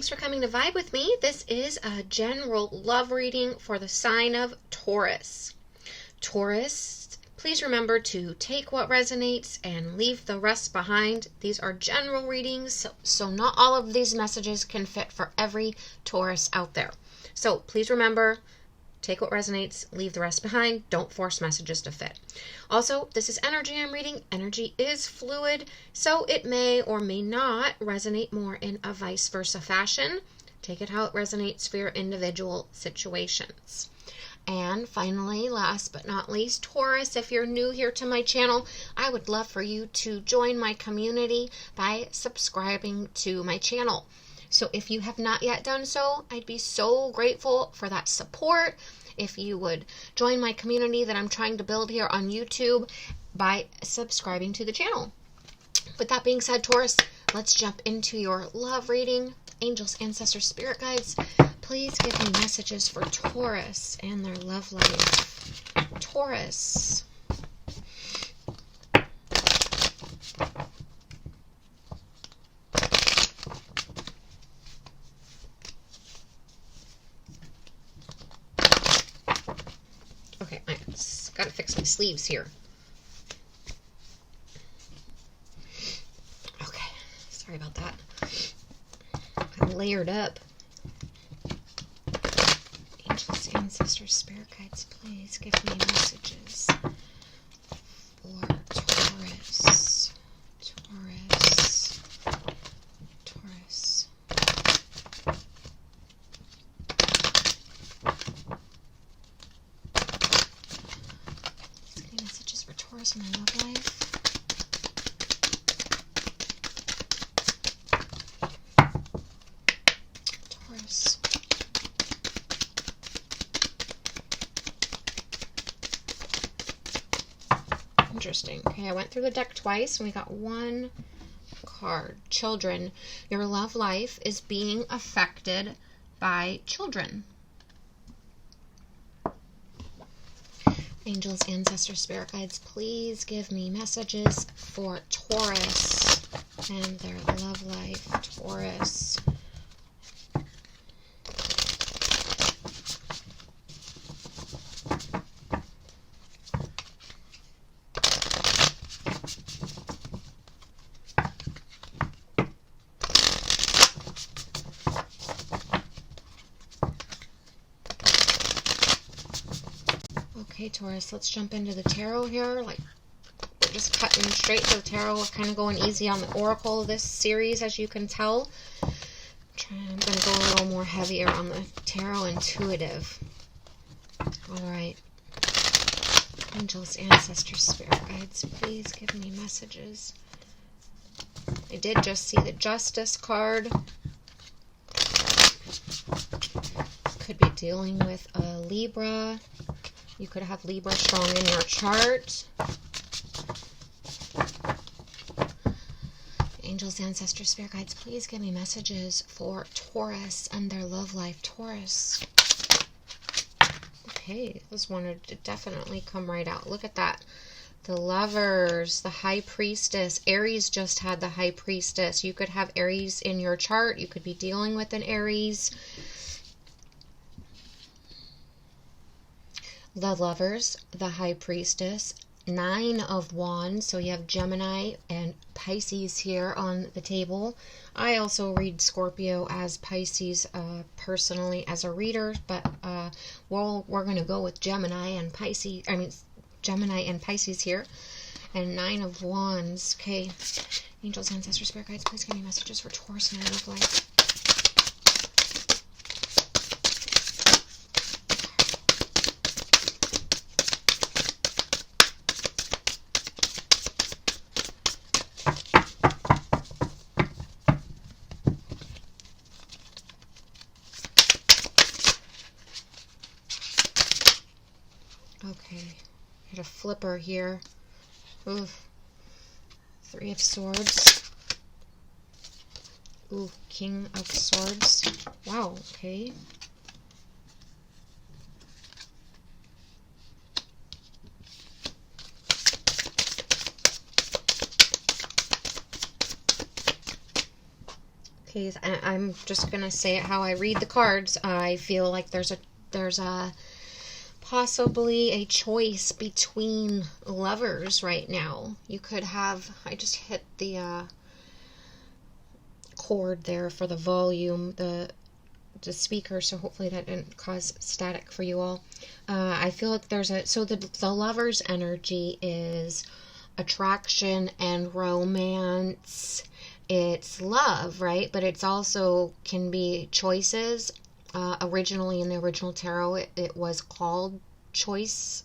thanks for coming to vibe with me. This is a general love reading for the sign of Taurus. Taurus, please remember to take what resonates and leave the rest behind. These are general readings, so not all of these messages can fit for every Taurus out there. So please remember, take what resonates, leave the rest behind. Don't force messages to fit. Also, this is energy I'm reading. Energy is fluid, so it may or may not resonate more in a vice versa fashion. Take it how it resonates for your individual situations. And finally, last but not least, Taurus, if you're new here to my channel, I would love for you to join my community by subscribing to my channel. So if you have not yet done so, I'd be so grateful for that support. If you would join my community that I'm trying to build here on YouTube by subscribing to the channel. With that being said, Taurus, let's jump into your love reading. Angels, ancestors, spirit guides, please give me messages for Taurus and their love life. Taurus. Okay, I just gotta fix my sleeves here. Okay, sorry about that. I'm layered up. Angels, ancestors, spirit guides, please give me messages for Taurus. Taurus. Taurus. Any messages for Taurus in my love life? Taurus. Interesting. Okay, I went through the deck twice and we got one card. Children. Your love life is being affected by children. Angels, ancestors, spirit guides, please give me messages for Taurus and their love life. Taurus. Okay, Taurus, let's jump into the tarot here. Like, we're just cutting straight to the tarot. We're kind of going easy on the oracle this series, as you can tell. I'm going to go a little more heavier on the tarot intuitive. Alright. Angels, ancestors, spirit guides, please give me messages. I did just see the Justice card. Could be dealing with a Libra. You could have Libra strong in your chart. Angels, ancestors, spirit guides, please give me messages for Taurus and their love life. Taurus. Okay, this one would definitely come right out. Look at that. The Lovers, the High Priestess. Aries just had the High Priestess. You could have Aries in your chart. You could be dealing with an Aries. The Lovers, the High Priestess, 9 of Wands. So you have Gemini and Pisces here on the table. I also read Scorpio as Pisces personally as a reader, but we're going to go with Gemini and Pisces. I mean, Gemini and Pisces here. And 9 of Wands. Okay. Angels, ancestors, spirit guides, please give me messages for Taurus and their love life. Okay, I had a flipper here. Ooh, 3 of Swords. Ooh, King of Swords. Wow, okay. Okay, I'm just gonna say it how I read the cards. I feel like there's a possibly a choice between lovers right now. You could have, I just hit the cord there for the volume, the speaker, so hopefully that didn't cause static for you all. I feel like so the lover's energy is attraction and romance. It's love, right? But it's also can be choices. Originally in the original tarot, it was called choices.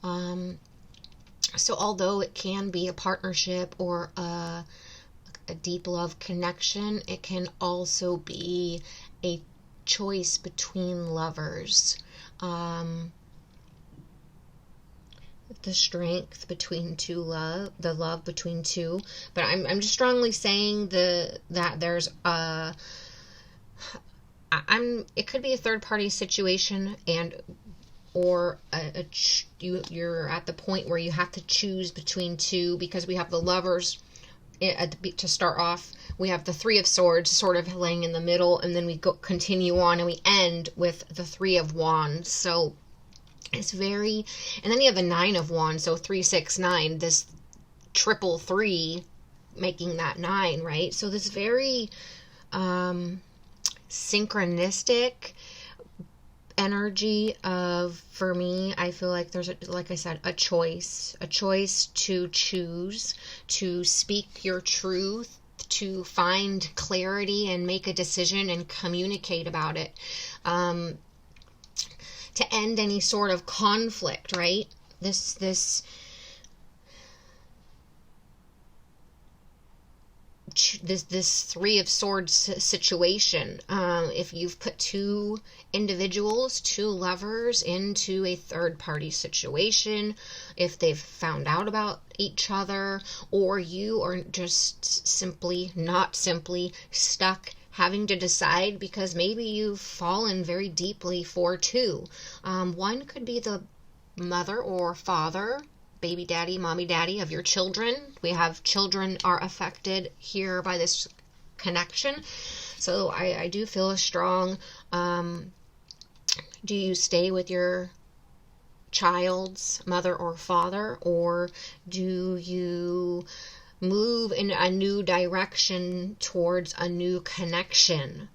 So although it can be a partnership or a deep love connection, it can also be a choice between lovers. The strength between the love between two. But I'm just strongly saying that there's it could be a third party situation, or you're at the point where you have to choose between two, because we have the lovers to start off. We have the Three of Swords sort of laying in the middle, and then we continue on and we end with the Three of Wands. So it's very, and then you have the Nine of Wands, so 3, 6, 9, this triple 3 making that 9, right? So this very synchronistic energy of, for me, I feel like there's, like I said, a choice to choose, to speak your truth, to find clarity and make a decision and communicate about it, to end any sort of conflict, right? This Three of Swords situation. If you've put two individuals, two lovers into a third party situation, if they've found out about each other, or you are just not simply stuck having to decide because maybe you've fallen very deeply for two. One could be the mother or father, baby daddy, mommy daddy of your children. We have children are affected here by this connection. So I do feel a strong, do you stay with your child's mother or father, or do you move in a new direction towards a new connection?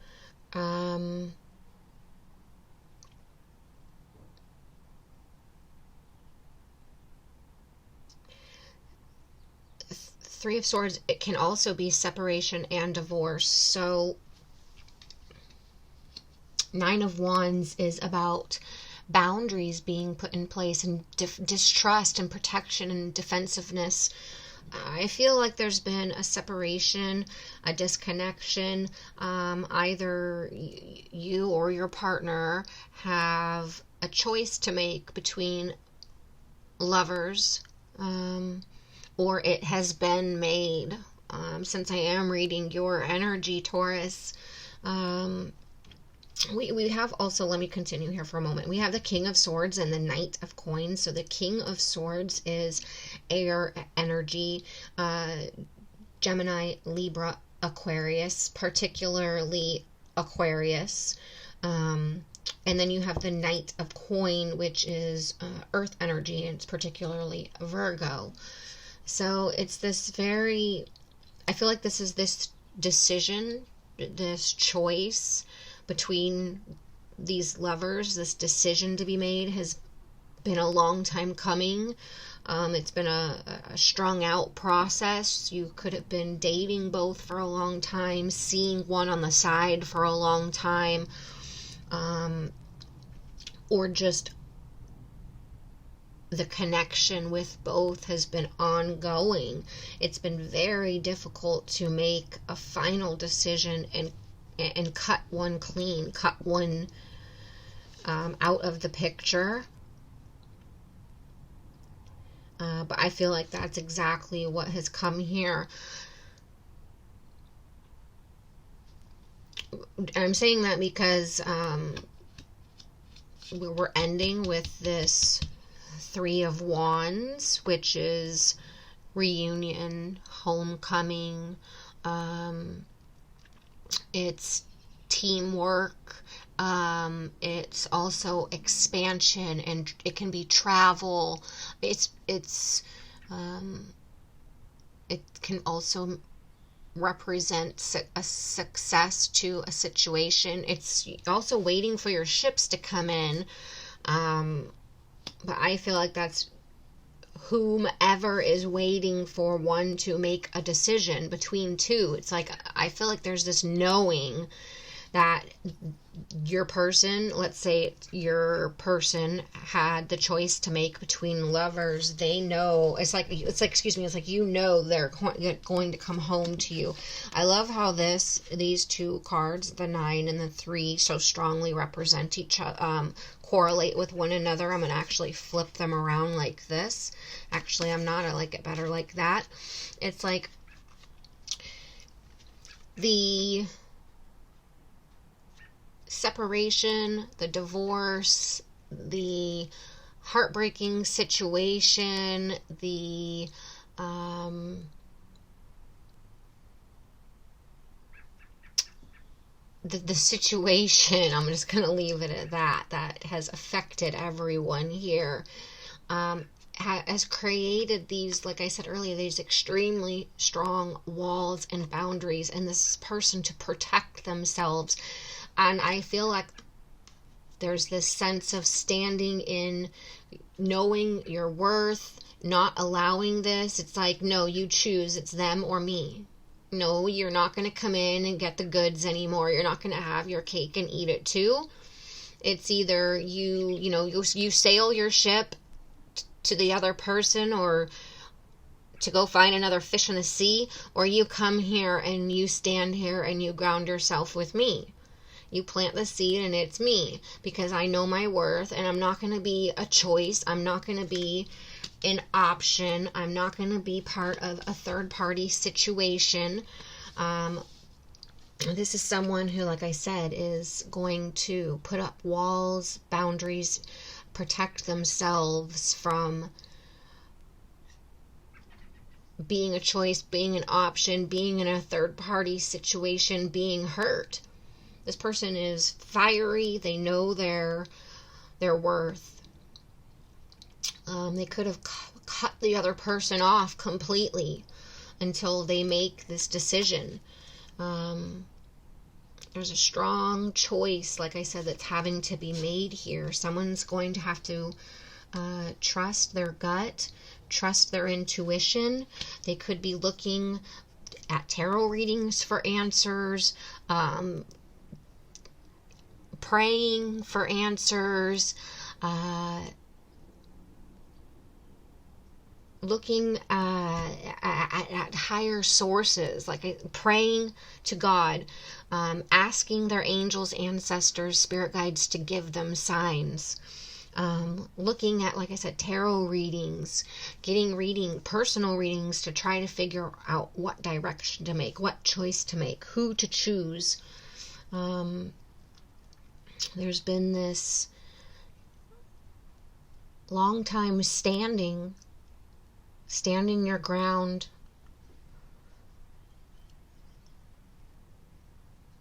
Three of Swords, it can also be separation and divorce. So Nine of Wands is about boundaries being put in place, and distrust and protection and defensiveness. I feel like there's been a separation, a disconnection. Either you or your partner have a choice to make between lovers, or it has been made. Since I am reading your energy, Taurus, we have also, let me continue here for a moment. We have the King of Swords and the Knight of Coins. So the King of Swords is air energy, Gemini, Libra, Aquarius, particularly Aquarius. And then you have the Knight of Coin, which is earth energy, and it's particularly Virgo. So it's this very, I feel like this is this decision, this choice between these lovers. This decision to be made has been a long time coming. It's been a strung out process. You could have been dating both for a long time, seeing one on the side for a long time, or just the connection with both has been ongoing. It's been very difficult to make a final decision and cut one clean, cut one out of the picture. But I feel like that's exactly what has come here. I'm saying that because we're ending with this Three of Wands, which is reunion, homecoming, It's teamwork. It's also expansion, and it can be travel. It can also represent a success to a situation. It's also waiting for your ships to come in. But I feel like that's whomever is waiting for one to make a decision between two. It's like, I feel like there's this knowing that your person, let's say your person had the choice to make between lovers. They know, it's like you know they're going to come home to you. I love how these two cards, the 9 and the 3, so strongly represent each other, correlate with one another. I'm going to actually flip them around like this. Actually, I'm not. I like it better like that. It's like the separation, the divorce, the heartbreaking situation, the situation, I'm just going to leave it at that has affected everyone here, has created these, like I said earlier, these extremely strong walls and boundaries in this person to protect themselves. And I feel like there's this sense of standing in, knowing your worth, not allowing this. It's like, no, you choose. It's them or me. No, you're not going to come in and get the goods anymore. You're not going to have your cake and eat it too. It's either you sail your ship to the other person, or to go find another fish in the sea, or you come here and you stand here and you ground yourself with me. You plant the seed, and it's me, because I know my worth, and I'm not going to be a choice. I'm not going to be an option. I'm not going to be part of a third-party situation. This is someone who, like I said, is going to put up walls, boundaries, protect themselves from being a choice, being an option, being in a third-party situation, being hurt. This person is fiery. They know their worth. They could have cut the other person off completely until they make this decision. There's a strong choice, like I said, that's having to be made here. Someone's going to have to trust their gut, trust their intuition. They could be looking at tarot readings for answers, praying for answers, looking at higher sources, like praying to God, asking their angels, ancestors, spirit guides to give them signs, looking at, like I said, tarot readings, getting personal readings to try to figure out what direction to make, what choice to make, who to choose. There's been this long time standing your ground.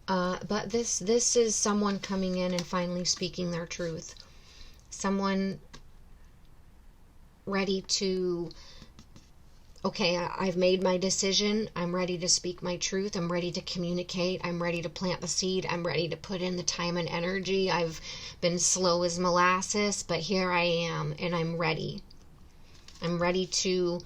But this is someone coming in and finally speaking their truth. Someone ready to, okay, I've made my decision. I'm ready to speak my truth. I'm ready to communicate. I'm ready to plant the seed. I'm ready to put in the time and energy. I've been slow as molasses, but here I am, and I'm ready. I'm ready to,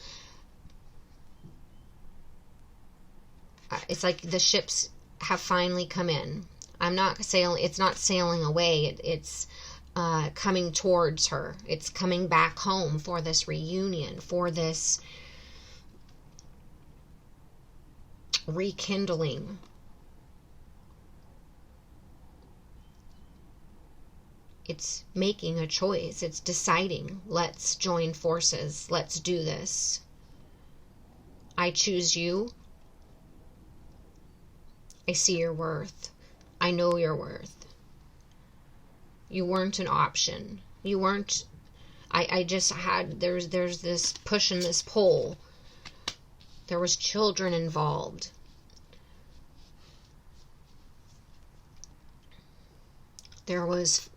it's like the ships have finally come in. It's not sailing away. It's coming towards her. It's coming back home for this reunion, for this rekindling. It's making a choice. It's deciding, let's join forces. Let's do this. I choose you. I see your worth. I know your worth. You weren't an option. You weren't, I just had, there's this push and this pull. There was children involved. There was,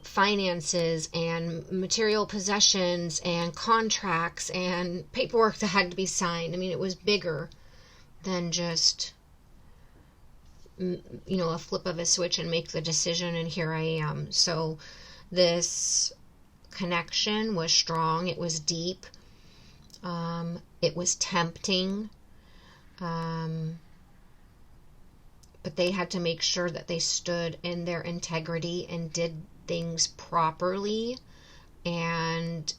finances and material possessions and contracts and paperwork that had to be signed. I mean, it was bigger than just, a flip of a switch and make the decision, and here I am. So this connection was strong. It was deep. It was tempting. But they had to make sure that they stood in their integrity and did things properly. And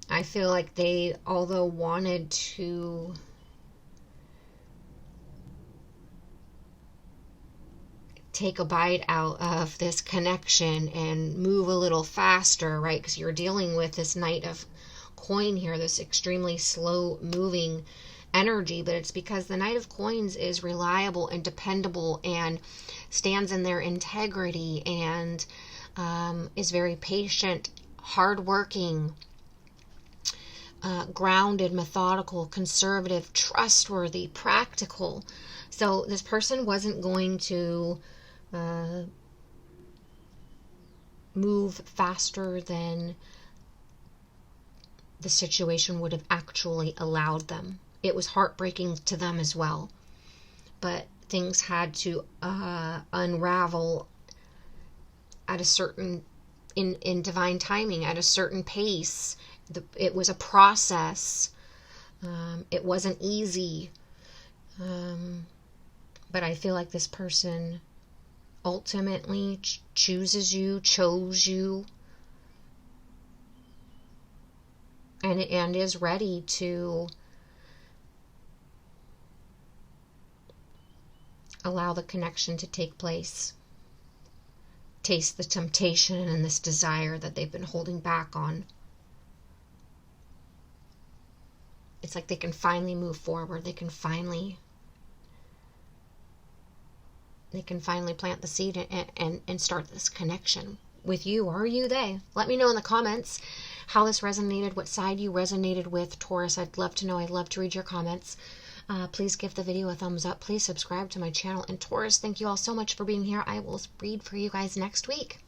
I feel like they, although wanted to take a bite out of this connection and move a little faster, right? Because you're dealing with this Knight of Coin here, this extremely slow moving energy, but it's because the Knight of Coins is reliable and dependable and stands in their integrity and is very patient, hardworking, grounded, methodical, conservative, trustworthy, practical. So this person wasn't going to move faster than the situation would have actually allowed them. It was heartbreaking to them as well. But things had to unravel at a certain, in divine timing, at a certain pace. It was a process. It wasn't easy. But I feel like this person ultimately chose you, and is ready to allow the connection to take place. Taste the temptation and this desire that they've been holding back on. It's like they can finally move forward. They can finally plant the seed and start this connection with you, or you, they. Let me know in the comments how this resonated, what side you resonated with, Taurus. I'd love to know. I'd love to read your comments. Please give the video a thumbs up. Please subscribe to my channel. And Taurus, thank you all so much for being here. I will read for you guys next week.